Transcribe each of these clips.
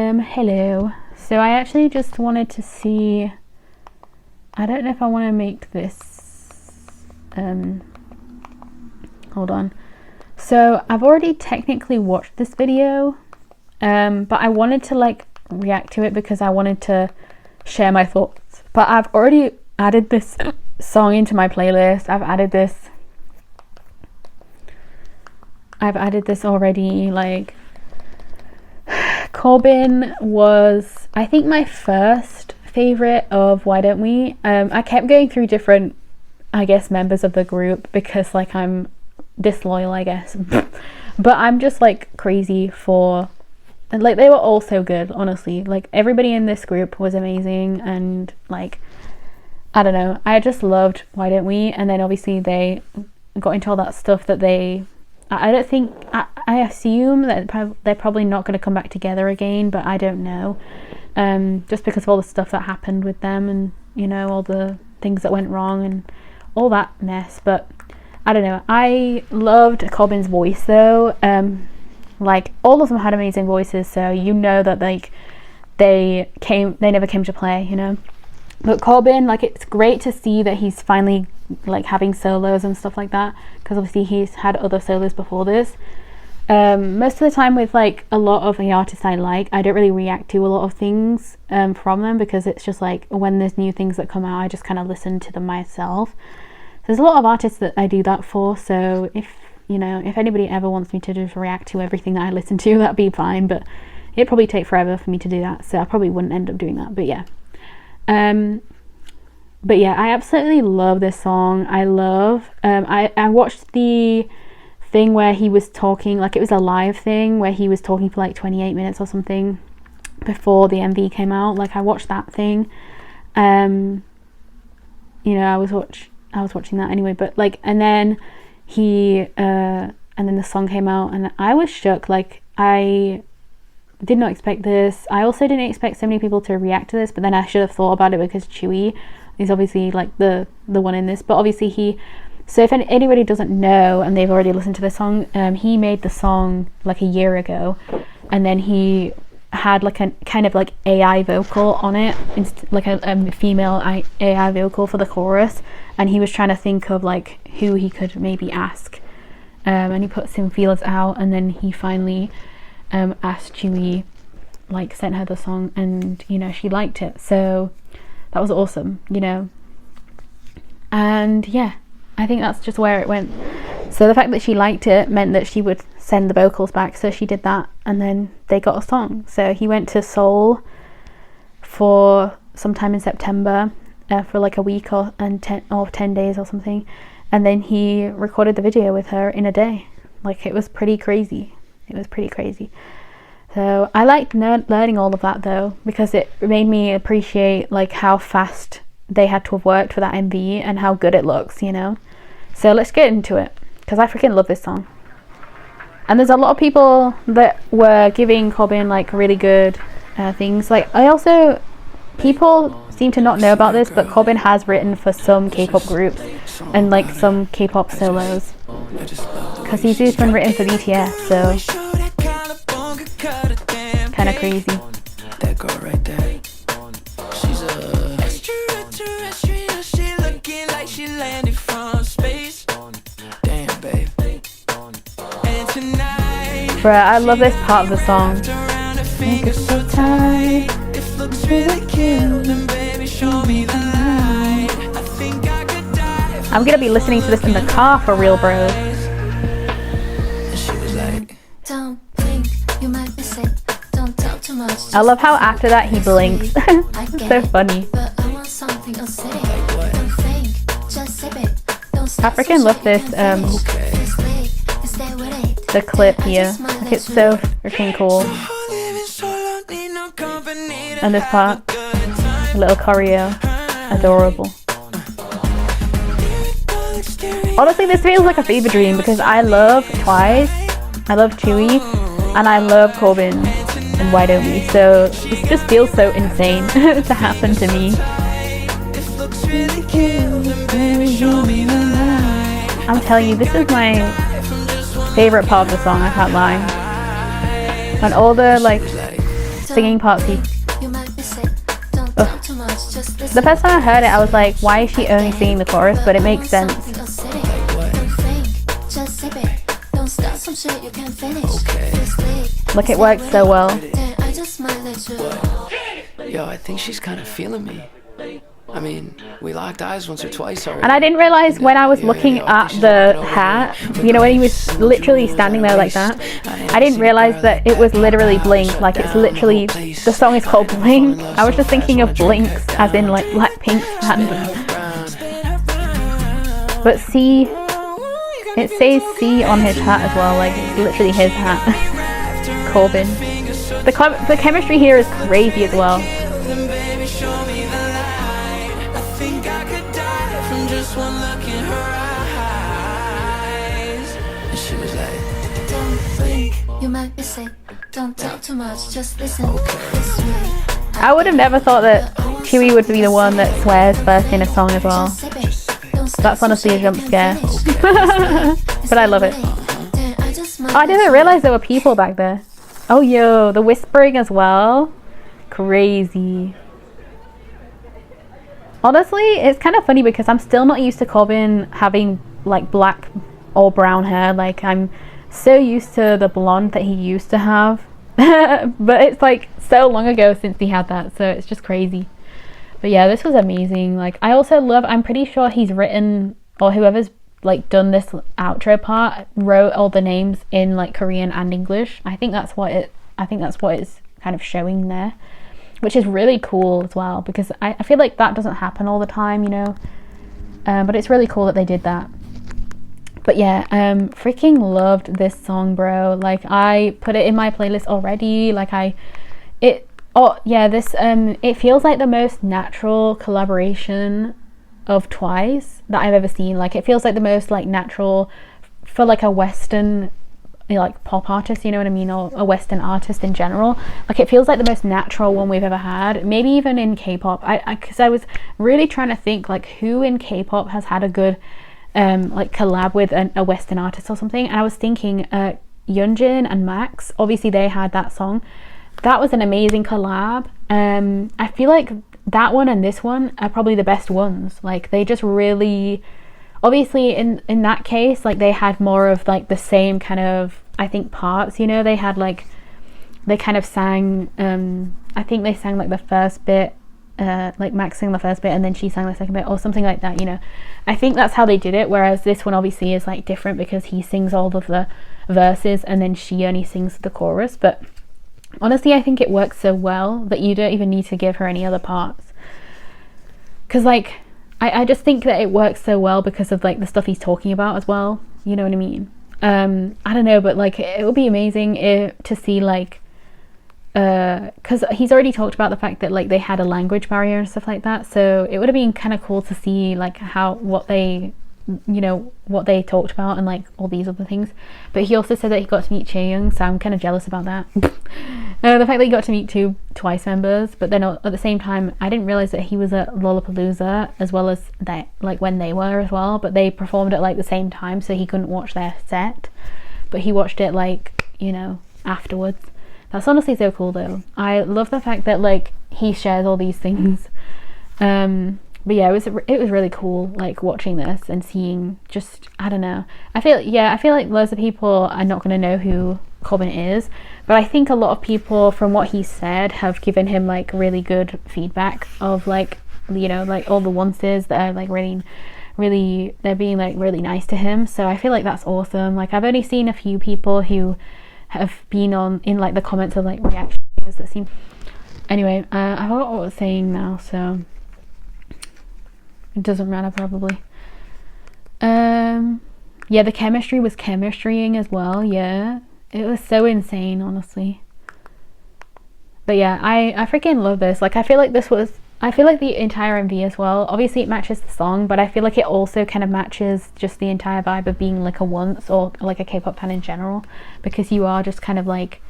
Hello. So I actually just wanted to see, I don't know if I want to make this, hold on. So I've already technically watched this video, but I wanted to like react to it because I wanted to share my thoughts. But I've already added this song into my playlist. I've added this already. Like, Corbyn was, I think, my first favorite of Why Don't We. I kept going through different, I guess, members of the group because like I'm disloyal, I guess. But I'm just like crazy for, and like they were all so good, honestly. Like everybody in this group was amazing, and like I don't know, I just loved Why Don't We. And then obviously they got into all that stuff that I don't think, I assume that they're probably not going to come back together again, but I don't know, just because of all the stuff that happened with them, and you know, all the things that went wrong and all that mess. But I don't know, I loved Corbyn's voice though. Like all of them had amazing voices, so you know that like they never came to play, you know. But Corbyn, like, it's great to see that he's finally like having solos and stuff like that, because obviously he's had other solos before this. Most of the time with like a lot of the artists I like, I don't really react to a lot of things from them, because it's just like when there's new things that come out, I just kind of listen to them myself. There's a lot of artists that I do that for, so if you know, if anybody ever wants me to just react to everything that I listen to, that'd be fine, but it'd probably take forever for me to do that, so I probably wouldn't end up doing that. But yeah, I absolutely love this song. I watched the thing where he was talking, like it was a live thing where he was talking for like 28 minutes or something before the MV came out. Like I watched that thing. You know, I was watching that anyway, but like, and then and then the song came out and I was shook. Like I did not expect this. I also didn't expect so many people to react to this, but then I should have thought about it because Tzuyu is obviously like the one in this. But obviously so if anybody doesn't know and they've already listened to the song, he made the song like a year ago, and then he had like a kind of like AI vocal on it, like a female AI vocal for the chorus, and he was trying to think of like who he could maybe ask, and he put some feelers out, and then he finally asked Tzuyu, like sent her the song, and you know, she liked it, so that was awesome, you know. And yeah, I think that's just where it went. So the fact that she liked it meant that she would send the vocals back, so she did that, and then they got a song. So he went to Seoul for sometime in September for like a week or 10 days or something, and then he recorded the video with her in a day. Like it was pretty crazy. So I liked learning all of that though, because it made me appreciate like how fast they had to have worked for that MV and how good it looks, you know. So let's get into it, because I freaking love this song. And there's a lot of people that were giving Corbyn like really good things. Like people seem to not know about this, but Corbyn has written for some K-pop groups and like some K-pop solos, because he's been written for BTS, so kind of crazy. That girl right there, she's she looking like she landed from space. Damn, babe. And tonight, bruh, I love this part of the song. Make it so tight. It looks really cute, and baby, show me the light. I think I could die. I'm gonna be listening to this in the car for real, bros. And she was like, don't think you might miss it. Don't talk too much. I love how after that he blinks. It's so funny. I freaking love this the clip here. Like, it's so freaking cool. And this part, a little choreo, adorable. Honestly, this feels like a fever dream, because I love Twice, I love Tzuyu, and I love Corbyn and Why Don't We, so this just feels so insane to happen to me. I'm telling you, this is my favorite part of the song, I can't lie. And all the like singing part C. The first time I heard it, I was like, why is she only singing the chorus? But it makes sense. Look, it works so well. Yo, I think she's kind of feeling me. I mean, we locked eyes once or twice already. And I didn't realize when I was looking at the hat, you know, when he was literally standing there like that, I didn't realize that it was literally Blink. Like, it's literally, the song is called Blink. I was just thinking of Blinks as in like Blackpink's fan. But C, it says C on his hat as well, like it's literally his hat. Corbyn. The chemistry here is crazy as well. One look in her eyes, and she was like, don't blink, you might miss it. Don't talk too much, just listen. I would have never thought that Tzuyu would be the one that swears first in a song as well. That's honestly a jump scare. But I love it. Oh, I didn't realize there were people back there. Oh yo, the whispering as well. Crazy. Honestly, it's kind of funny because I'm still not used to Corbyn having like black or brown hair. Like, I'm so used to the blonde that he used to have. But it's like so long ago since he had that, so it's just crazy. But yeah, this was amazing. Like, I also love, I'm pretty sure he's written, or whoever's like done this outro part wrote all the names in like Korean and English. I think that's what it's kind of showing there, which is really cool as well, because I feel like that doesn't happen all the time, you know. But it's really cool that they did that. But yeah, freaking loved this song, bro. Like, I put it in my playlist already. Like, it feels like the most natural collaboration of Twice that I've ever seen. Like, it feels like the most like natural for like a Western, you know, like pop artist, you know what I mean, or a Western artist in general. Like, it feels like the most natural one we've ever had, maybe even in K-pop. Because I was really trying to think like who in K-pop has had a good like collab with a Western artist or something, and I was thinking Yeonjin and Max. Obviously they had that song. That was an amazing collab. I feel like that one and this one are probably the best ones. Like, they just really, obviously in that case, like, they had more of like the same kind of, I think, parts, you know. They had like, they kind of sang, I think they sang like the first bit, like Max sang the first bit and then she sang the second bit or something like that, you know. I think that's how they did it, whereas this one obviously is like different because he sings all of the verses and then she only sings the chorus. But honestly, I think it works so well that you don't even need to give her any other parts, because like I just think that it works so well because of like the stuff he's talking about as well, you know what I mean. I don't know, but like it would be amazing to see like, because he's already talked about the fact that like they had a language barrier and stuff like that, so it would have been kind of cool to see like what they talked about and like all these other things. But he also said that he got to meet Chaeyoung, so I'm kind of jealous about that. The fact that he got to meet two Twice members, but then at the same time I didn't realize that he was at Lollapalooza as well as that, like when they were as well, but they performed at like the same time, so he couldn't watch their set, but he watched it like, you know, afterwards. That's honestly so cool though. I love the fact that like he shares all these things. But yeah, it was really cool like watching this and seeing, just, I don't know, I feel like loads of people are not going to know who Corbyn is, but I think a lot of people, from what he said, have given him like really good feedback of like, you know, like all the onces that are like really they're being like really nice to him. So I feel like that's awesome. Like, I've only seen a few people who have been in like the comments of like reaction videos that seem, anyway, I forgot what I was saying now, so it doesn't matter probably. Yeah, the chemistry was chemistrying as well. Yeah, it was so insane, honestly. But yeah, I freaking love this. Like, I feel like the entire MV as well, obviously it matches the song, but I feel like it also kind of matches just the entire vibe of being like a once, or like a K-pop fan in general, because you are just kind of like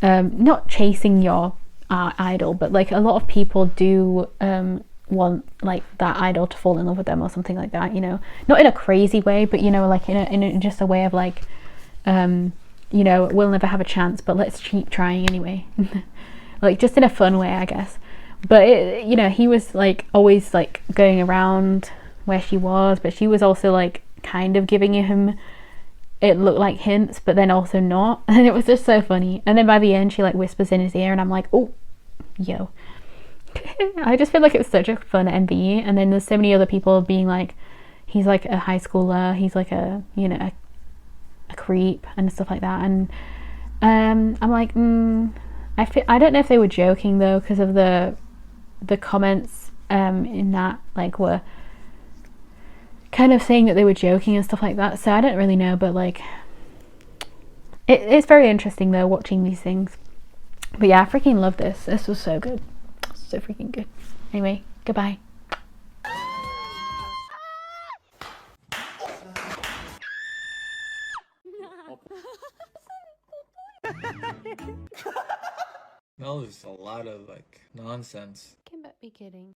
not chasing your idol, but like a lot of people do want like that idol to fall in love with them or something like that, you know, not in a crazy way, but you know, like in just a way of like, you know, we'll never have a chance, but let's keep trying anyway. like just in a fun way, I guess. But it, you know, he was like always like going around where she was, but she was also like kind of giving him, it looked like hints, but then also not, and it was just so funny. And then by the end she like whispers in his ear and I'm like, oh yo. I just feel like it was such a fun MV. And then there's so many other people being like, he's like a high schooler, he's like a, you know, a creep and stuff like that. And I'm like, I don't know if they were joking though, because of the comments in that like were kind of saying that they were joking and stuff like that. So I don't really know, but like it's very interesting though watching these things. But yeah, I freaking love this. This was so good, so freaking good. Anyway, goodbye. That was a lot of like nonsense. Can but be kidding.